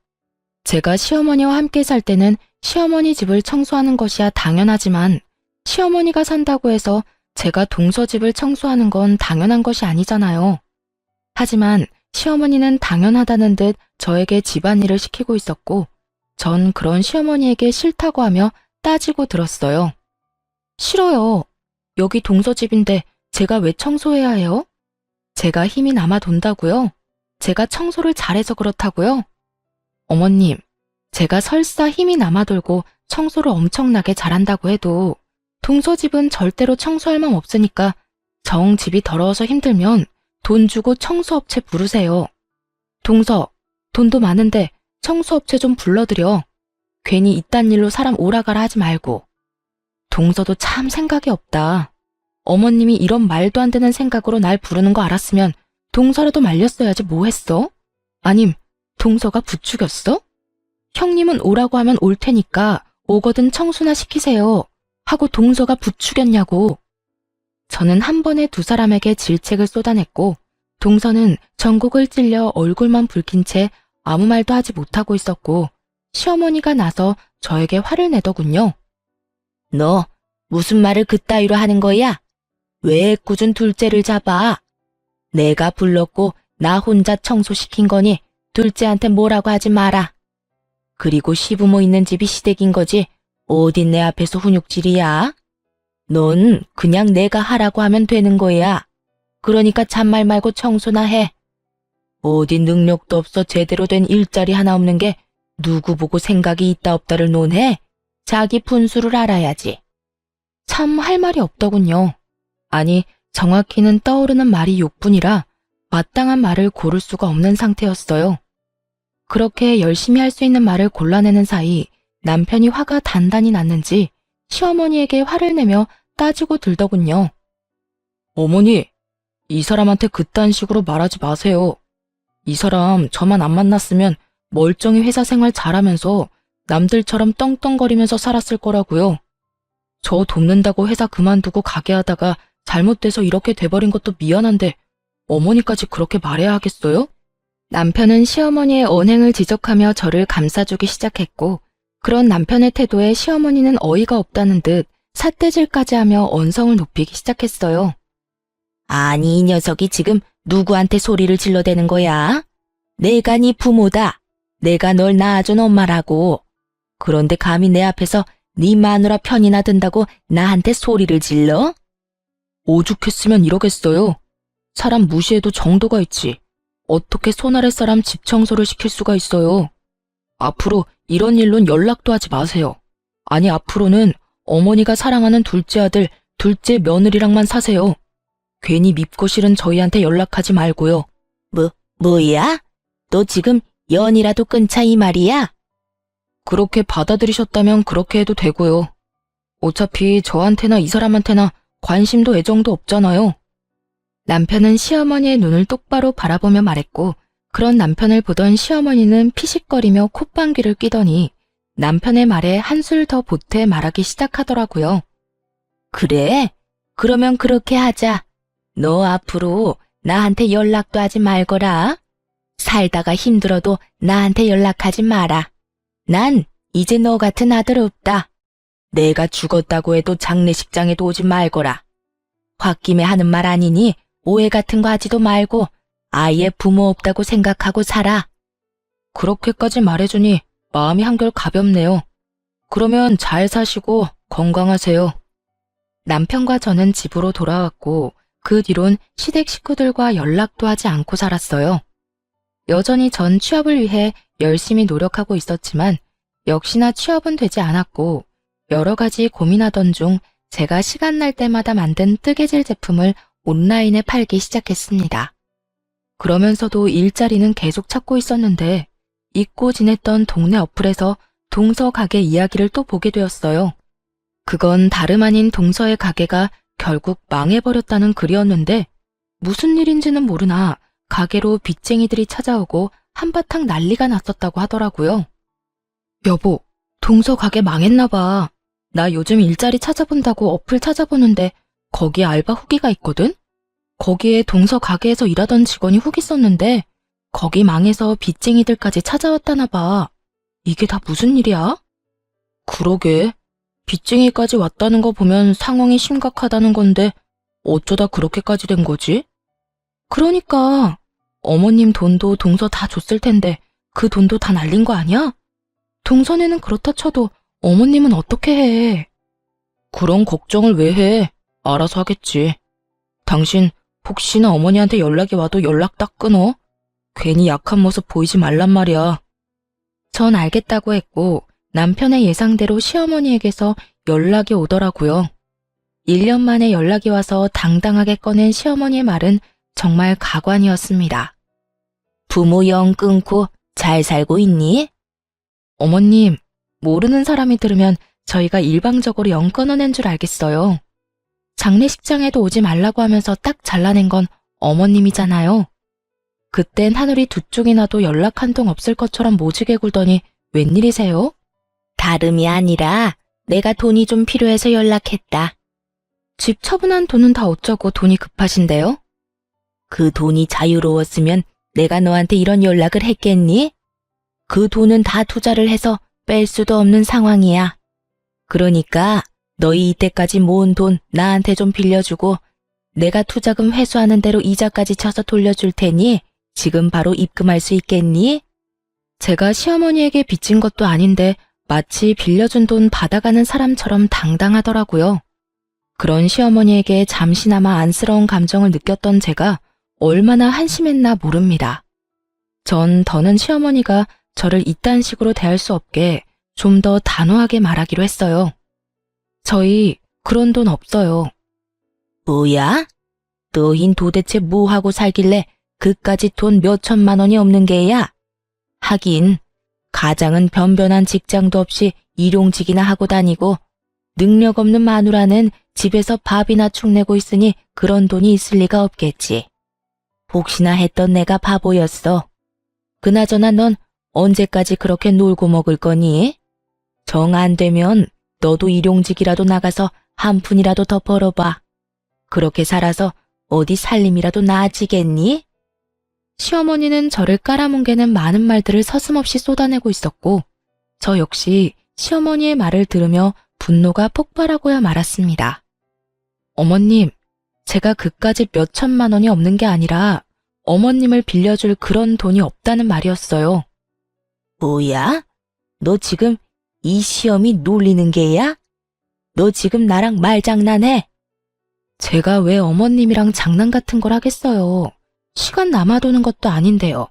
제가 시어머니와 함께 살 때는 시어머니 집을 청소하는 것이야 당연하지만 시어머니가 산다고 해서 제가 동서 집을 청소하는 건 당연한 것이 아니잖아요. 하지만 시어머니는 당연하다는 듯 저에게 집안일을 시키고 있었고 전 그런 시어머니에게 싫다고 하며 따지고 들었어요. 싫어요. 여기 동서 집인데 제가 왜 청소해야 해요? 제가 힘이 남아 돈다고요? 제가 청소를 잘해서 그렇다고요? 어머님, 제가 설사 힘이 남아 돌고 청소를 엄청나게 잘한다고 해도 동서 집은 절대로 청소할 맘 없으니까 정 집이 더러워서 힘들면 돈 주고 청소업체 부르세요. 동서, 돈도 많은데 청소업체 좀 불러드려. 괜히 이딴 일로 사람 오라가라 하지 말고. 동서도 참 생각이 없다. 어머님이 이런 말도 안 되는 생각으로 날 부르는 거 알았으면 동서라도 말렸어야지 뭐 했어? 아님, 동서가 부추겼어? 형님은 오라고 하면 올 테니까 오거든 청소나 시키세요. 하고 동서가 부추겼냐고. 저는 한 번에 두 사람에게 질책을 쏟아냈고 동서는 전곡을 찔려 얼굴만 붉힌 채 아무 말도 하지 못하고 있었고 시어머니가 나서 저에게 화를 내더군요. 너 무슨 말을 그따위로 하는 거야? 왜 애꿎은 둘째를 잡아? 내가 불렀고 나 혼자 청소시킨 거니 둘째한테 뭐라고 하지 마라. 그리고 시부모 있는 집이 시댁인 거지 어딘 내 앞에서 훈육질이야? 넌 그냥 내가 하라고 하면 되는 거야. 그러니까 잔말 말고 청소나 해. 어디 능력도 없어 제대로 된 일자리 하나 없는 게 누구 보고 생각이 있다 없다를 논해? 자기 분수를 알아야지. 참 할 말이 없더군요. 아니, 정확히는 떠오르는 말이 욕뿐이라 마땅한 말을 고를 수가 없는 상태였어요. 그렇게 열심히 할 수 있는 말을 골라내는 사이 남편이 화가 단단히 났는지 시어머니에게 화를 내며 따지고 들더군요. 어머니, 이 사람한테 그딴 식으로 말하지 마세요. 이 사람 저만 안 만났으면 멀쩡히 회사 생활 잘하면서 남들처럼 떵떵거리면서 살았을 거라고요. 저 돕는다고 회사 그만두고 가게 하다가 잘못돼서 이렇게 돼버린 것도 미안한데 어머니까지 그렇게 말해야 하겠어요? 남편은 시어머니의 언행을 지적하며 저를 감싸주기 시작했고 그런 남편의 태도에 시어머니는 어이가 없다는 듯 삿대질까지 하며 언성을 높이기 시작했어요. 아니, 이 녀석이 지금 누구한테 소리를 질러대는 거야? 내가 네 부모다. 내가 널 낳아준 엄마라고. 그런데 감히 내 앞에서 네 마누라 편이나 든다고 나한테 소리를 질러? 오죽했으면 이러겠어요. 사람 무시해도 정도가 있지. 어떻게 손 아래 사람 집 청소를 시킬 수가 있어요. 앞으로 이런 일론 연락도 하지 마세요. 아니, 앞으로는 어머니가 사랑하는 둘째 아들, 둘째 며느리랑만 사세요. 괜히 밉고 싫은 저희한테 연락하지 말고요. 뭐야? 너 지금 연이라도 끊자 이 말이야? 그렇게 받아들이셨다면 그렇게 해도 되고요. 어차피 저한테나 이 사람한테나 관심도 애정도 없잖아요. 남편은 시어머니의 눈을 똑바로 바라보며 말했고 그런 남편을 보던 시어머니는 피식거리며 콧방귀를 뀌더니 남편의 말에 한술 더 보태 말하기 시작하더라고요. 그래? 그러면 그렇게 하자. 너 앞으로 나한테 연락도 하지 말거라. 살다가 힘들어도 나한테 연락하지 마라. 난 이제 너 같은 아들 없다. 내가 죽었다고 해도 장례식장에도 오지 말거라. 홧김에 하는 말 아니니 오해 같은 거 하지도 말고 아예 부모 없다고 생각하고 살아. 그렇게까지 말해주니 마음이 한결 가볍네요. 그러면 잘 사시고 건강하세요. 남편과 저는 집으로 돌아왔고 그 뒤론 시댁 식구들과 연락도 하지 않고 살았어요. 여전히 전 취업을 위해 열심히 노력하고 있었지만 역시나 취업은 되지 않았고 여러 가지 고민하던 중 제가 시간 날 때마다 만든 뜨개질 제품을 온라인에 팔기 시작했습니다. 그러면서도 일자리는 계속 찾고 있었는데 잊고 지냈던 동네 어플에서 동서 가게 이야기를 또 보게 되었어요. 그건 다름 아닌 동서의 가게가 결국 망해버렸다는 글이었는데 무슨 일인지는 모르나 가게로 빚쟁이들이 찾아오고 한바탕 난리가 났었다고 하더라고요. 여보, 동서 가게 망했나 봐. 나 요즘 일자리 찾아본다고 어플 찾아보는데 거기에 알바 후기가 있거든? 거기에 동서 가게에서 일하던 직원이 후기 썼는데 거기 망해서 빚쟁이들까지 찾아왔다나 봐. 이게 다 무슨 일이야? 그러게. 빚쟁이까지 왔다는 거 보면 상황이 심각하다는 건데 어쩌다 그렇게까지 된 거지? 그러니까 어머님 돈도 동서 다 줬을 텐데 그 돈도 다 날린 거 아니야? 동서네는 그렇다 쳐도 어머님은 어떻게 해? 그런 걱정을 왜 해? 알아서 하겠지. 당신 혹시나 어머니한테 연락이 와도 연락 딱 끊어? 괜히 약한 모습 보이지 말란 말이야. 전 알겠다고 했고 남편의 예상대로 시어머니에게서 연락이 오더라고요. 1년 만에 연락이 와서 당당하게 꺼낸 시어머니의 말은 정말 가관이었습니다. 부모 영 끊고 잘 살고 있니? 어머님, 모르는 사람이 들으면 저희가 일방적으로 영 끊어낸 줄 알겠어요. 장례식장에도 오지 말라고 하면서 딱 잘라낸 건 어머님이잖아요. 그땐 하늘이 두 쪽이 나도 연락 한 통 없을 것처럼 모지게 굴더니 웬일이세요? 다름이 아니라 내가 돈이 좀 필요해서 연락했다. 집 처분한 돈은 다 어쩌고 돈이 급하신데요? 그 돈이 자유로웠으면 내가 너한테 이런 연락을 했겠니? 그 돈은 다 투자를 해서 뺄 수도 없는 상황이야. 그러니까 너희 이때까지 모은 돈 나한테 좀 빌려주고 내가 투자금 회수하는 대로 이자까지 쳐서 돌려줄 테니 지금 바로 입금할 수 있겠니? 제가 시어머니에게 빚진 것도 아닌데 마치 빌려준 돈 받아가는 사람처럼 당당하더라고요. 그런 시어머니에게 잠시나마 안쓰러운 감정을 느꼈던 제가 얼마나 한심했나 모릅니다. 전 더는 시어머니가 저를 이딴 식으로 대할 수 없게 좀 더 단호하게 말하기로 했어요. 저희 그런 돈 없어요. 뭐야? 너흰 도대체 뭐 하고 살길래 그까짓 돈 몇 천만 원이 없는 게야? 하긴 가장은 변변한 직장도 없이 일용직이나 하고 다니고 능력 없는 마누라는 집에서 밥이나 축내고 있으니 그런 돈이 있을 리가 없겠지. 혹시나 했던 내가 바보였어. 그나저나 넌 언제까지 그렇게 놀고 먹을 거니? 정 안 되면 너도 일용직이라도 나가서 한 푼이라도 더 벌어봐. 그렇게 살아서 어디 살림이라도 나아지겠니? 시어머니는 저를 깔아뭉개는 많은 말들을 서슴없이 쏟아내고 있었고 저 역시 시어머니의 말을 들으며 분노가 폭발하고야 말았습니다. 어머님, 제가 그까짓 몇 천만 원이 없는 게 아니라 어머님을 빌려줄 그런 돈이 없다는 말이었어요. 뭐야? 너 지금 이 시험이 놀리는 게야? 너 지금 나랑 말장난해? 제가 왜 어머님이랑 장난 같은 걸 하겠어요. 시간 남아도는 것도 아닌데요.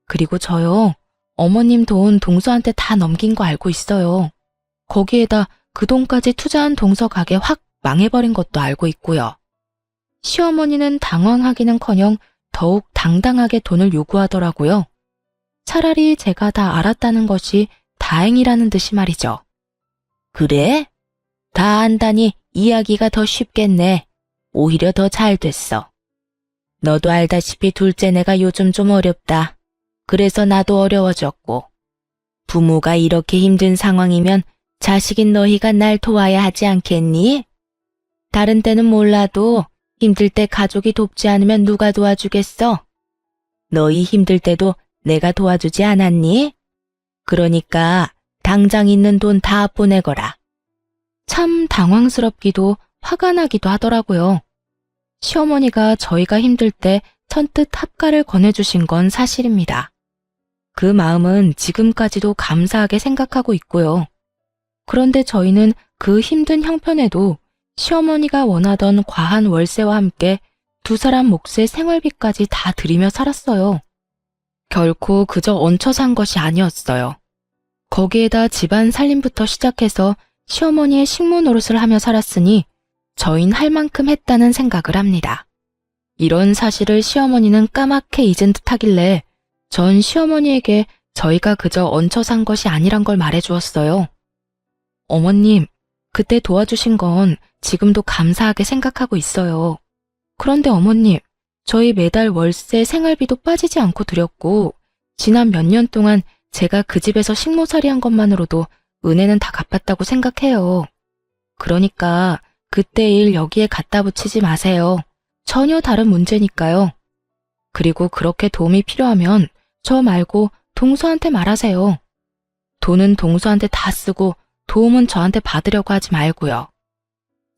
그리고 저요, 어머님 돈 동서한테 다 넘긴 거 알고 있어요. 거기에다 그 돈까지 투자한 동서 가게 확 망해버린 것도 알고 있고요. 시어머니는 당황하기는커녕 더욱 당당하게 돈을 요구하더라고요. 차라리 제가 다 알았다는 것이 다행이라는 듯이 말이죠. 그래? 다 안다니 이야기가 더 쉽겠네. 오히려 더 잘 됐어. 너도 알다시피 둘째내가 요즘 좀 어렵다. 그래서 나도 어려워졌고. 부모가 이렇게 힘든 상황이면 자식인 너희가 날 도와야 하지 않겠니? 다른 때는 몰라도 힘들 때 가족이 돕지 않으면 누가 도와주겠어? 너희 힘들 때도 내가 도와주지 않았니? 그러니까 당장 있는 돈 다 보내거라. 참 당황스럽기도 화가 나기도 하더라고요. 시어머니가 저희가 힘들 때 선뜻 합가를 권해주신 건 사실입니다. 그 마음은 지금까지도 감사하게 생각하고 있고요. 그런데 저희는 그 힘든 형편에도 시어머니가 원하던 과한 월세와 함께 두 사람 몫의 생활비까지 다 들이며 살았어요. 결코 그저 얹혀 산 것이 아니었어요. 거기에다 집안 살림부터 시작해서 시어머니의 식모 노릇을 하며 살았으니 저흰 할 만큼 했다는 생각을 합니다. 이런 사실을 시어머니는 까맣게 잊은 듯 하길래 전 시어머니에게 저희가 그저 얹혀 산 것이 아니란 걸 말해주었어요. 어머님, 그때 도와주신 건 지금도 감사하게 생각하고 있어요. 그런데 어머님, 저희 매달 월세 생활비도 빠지지 않고 드렸고 지난 몇 년 동안 제가 그 집에서 식모살이 한 것만으로도 은혜는 다 갚았다고 생각해요. 그러니까 그때 일 여기에 갖다 붙이지 마세요. 전혀 다른 문제니까요. 그리고 그렇게 도움이 필요하면 저 말고 동서한테 말하세요. 돈은 동서한테 다 쓰고 도움은 저한테 받으려고 하지 말고요.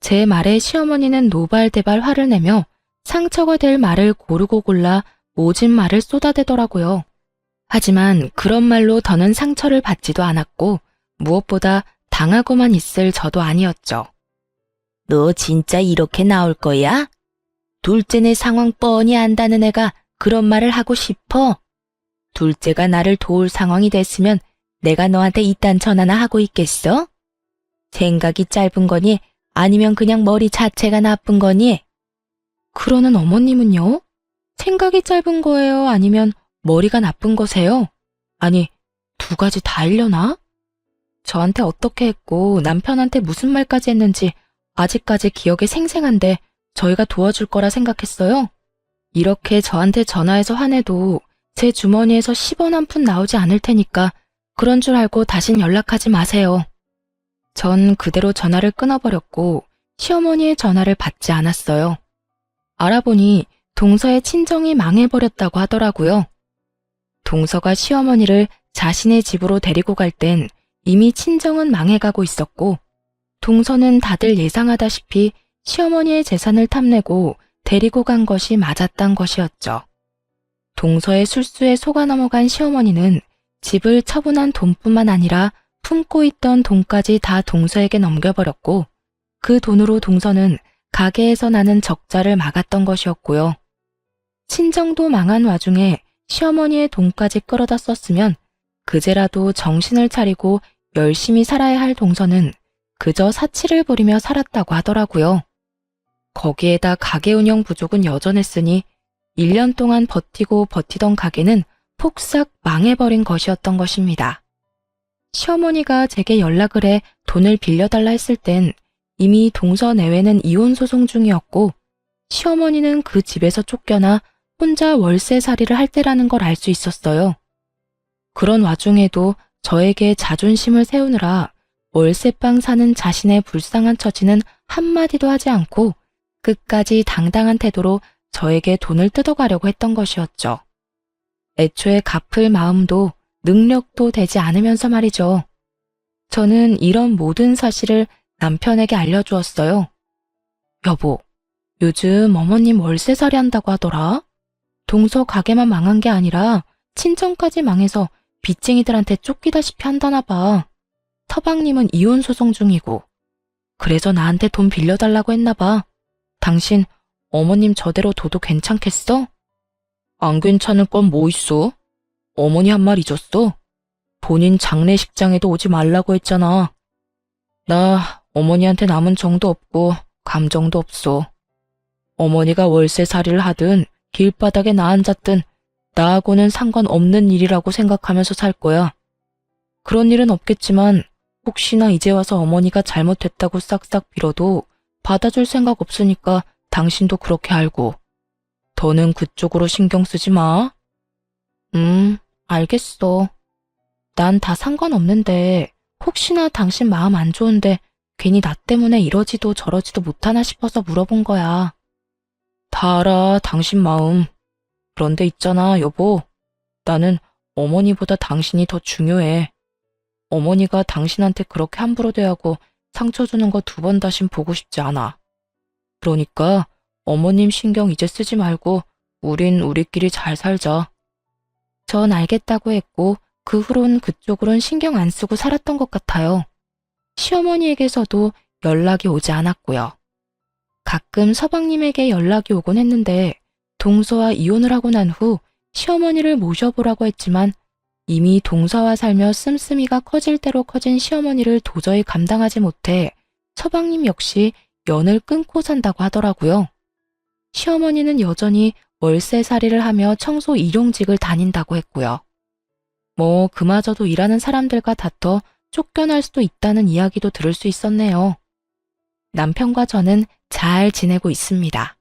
제 말에 시어머니는 노발대발 화를 내며 상처가 될 말을 고르고 골라 모진 말을 쏟아대더라고요. 하지만 그런 말로 더는 상처를 받지도 않았고 무엇보다 당하고만 있을 저도 아니었죠. 너 진짜 이렇게 나올 거야? 둘째네 상황 뻔히 안다는 애가 그런 말을 하고 싶어? 둘째가 나를 도울 상황이 됐으면 내가 너한테 이딴 전화나 하고 있겠어? 생각이 짧은 거니 아니면 그냥 머리 자체가 나쁜 거니? 그러는 어머님은요? 생각이 짧은 거예요? 아니면 머리가 나쁜 거세요? 아니, 두 가지 다 일려나? 저한테 어떻게 했고 남편한테 무슨 말까지 했는지 아직까지 기억에 생생한데 저희가 도와줄 거라 생각했어요? 이렇게 저한테 전화해서 화내도 제 주머니에서 10원 한 푼 나오지 않을 테니까 그런 줄 알고 다신 연락하지 마세요. 전 그대로 전화를 끊어버렸고 시어머니의 전화를 받지 않았어요. 알아보니 동서의 친정이 망해버렸다고 하더라고요. 동서가 시어머니를 자신의 집으로 데리고 갈 땐 이미 친정은 망해가고 있었고 동서는 다들 예상하다시피 시어머니의 재산을 탐내고 데리고 간 것이 맞았단 것이었죠. 동서의 술수에 속아 넘어간 시어머니는 집을 처분한 돈뿐만 아니라 품고 있던 돈까지 다 동서에게 넘겨버렸고 그 돈으로 동서는 가게에서 나는 적자를 막았던 것이었고요. 친정도 망한 와중에 시어머니의 돈까지 끌어다 썼으면 그제라도 정신을 차리고 열심히 살아야 할 동서는 그저 사치를 부리며 살았다고 하더라고요. 거기에다 가게 운영 부족은 여전했으니 1년 동안 버티고 버티던 가게는 폭삭 망해버린 것이었던 것입니다. 시어머니가 제게 연락을 해 돈을 빌려달라 했을 땐 이미 동서 내외는 이혼 소송 중이었고 시어머니는 그 집에서 쫓겨나 혼자 월세살이를 할 때라는 걸 알 수 있었어요. 그런 와중에도 저에게 자존심을 세우느라 월세방 사는 자신의 불쌍한 처지는 한마디도 하지 않고 끝까지 당당한 태도로 저에게 돈을 뜯어가려고 했던 것이었죠. 애초에 갚을 마음도 능력도 되지 않으면서 말이죠. 저는 이런 모든 사실을 남편에게 알려주었어요. 여보, 요즘 어머님 월세살이 한다고 하더라. 동서 가게만 망한 게 아니라 친정까지 망해서 빚쟁이들한테 쫓기다시피 한다나 봐. 서방님은 이혼 소송 중이고 그래서 나한테 돈 빌려달라고 했나 봐. 당신 어머님 저대로 둬도 괜찮겠어? 안 괜찮을 건 뭐 있어? 어머니 한 말 잊었어? 본인 장례식장에도 오지 말라고 했잖아. 나 어머니한테 남은 정도 없고 감정도 없어. 어머니가 월세살이를 하든 길바닥에 나 앉았든 나하고는 상관없는 일이라고 생각하면서 살 거야. 그런 일은 없겠지만 혹시나 이제 와서 어머니가 잘못했다고 싹싹 빌어도 받아줄 생각 없으니까 당신도 그렇게 알고. 더는 그쪽으로 신경 쓰지 마. 알겠어. 난 다 상관없는데 혹시나 당신 마음 안 좋은데 괜히 나 때문에 이러지도 저러지도 못하나 싶어서 물어본 거야. 다 알아, 당신 마음. 그런데 있잖아, 여보. 나는 어머니보다 당신이 더 중요해. 어머니가 당신한테 그렇게 함부로 대하고 상처 주는 거 2번 다신 보고 싶지 않아. 그러니까 어머님 신경 이제 쓰지 말고 우린 우리끼리 잘 살자. 전 알겠다고 했고 그 후론 그쪽으론 신경 안 쓰고 살았던 것 같아요. 시어머니에게서도 연락이 오지 않았고요. 가끔 서방님에게 연락이 오곤 했는데 동서와 이혼을 하고 난 후 시어머니를 모셔보라고 했지만 이미 동서와 살며 씀씀이가 커질 대로 커진 시어머니를 도저히 감당하지 못해 서방님 역시 연을 끊고 산다고 하더라고요. 시어머니는 여전히 월세살이를 하며 청소 일용직을 다닌다고 했고요. 뭐 그마저도 일하는 사람들과 다퉈 쫓겨날 수도 있다는 이야기도 들을 수 있었네요. 남편과 저는 잘 지내고 있습니다.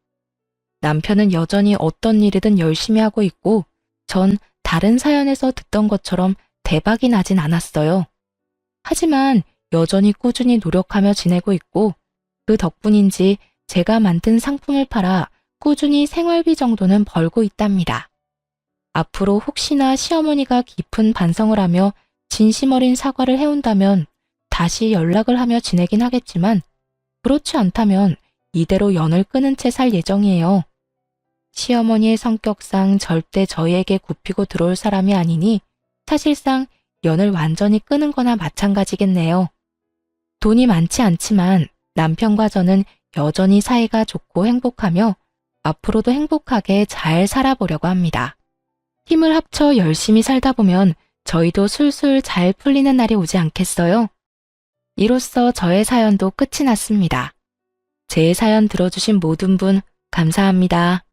남편은 여전히 어떤 일이든 열심히 하고 있고 전 다른 사연에서 듣던 것처럼 대박이 나진 않았어요. 하지만 여전히 꾸준히 노력하며 지내고 있고 그 덕분인지 제가 만든 상품을 팔아 꾸준히 생활비 정도는 벌고 있답니다. 앞으로 혹시나 시어머니가 깊은 반성을 하며 진심 어린 사과를 해온다면 다시 연락을 하며 지내긴 하겠지만 그렇지 않다면 이대로 연을 끊은 채 살 예정이에요. 시어머니의 성격상 절대 저희에게 굽히고 들어올 사람이 아니니 사실상 연을 완전히 끊은 거나 마찬가지겠네요. 돈이 많지 않지만 남편과 저는 여전히 사이가 좋고 행복하며 앞으로도 행복하게 잘 살아보려고 합니다. 힘을 합쳐 열심히 살다 보면 저희도 술술 잘 풀리는 날이 오지 않겠어요? 이로써 저의 사연도 끝이 났습니다. 제 사연 들어주신 모든 분 감사합니다.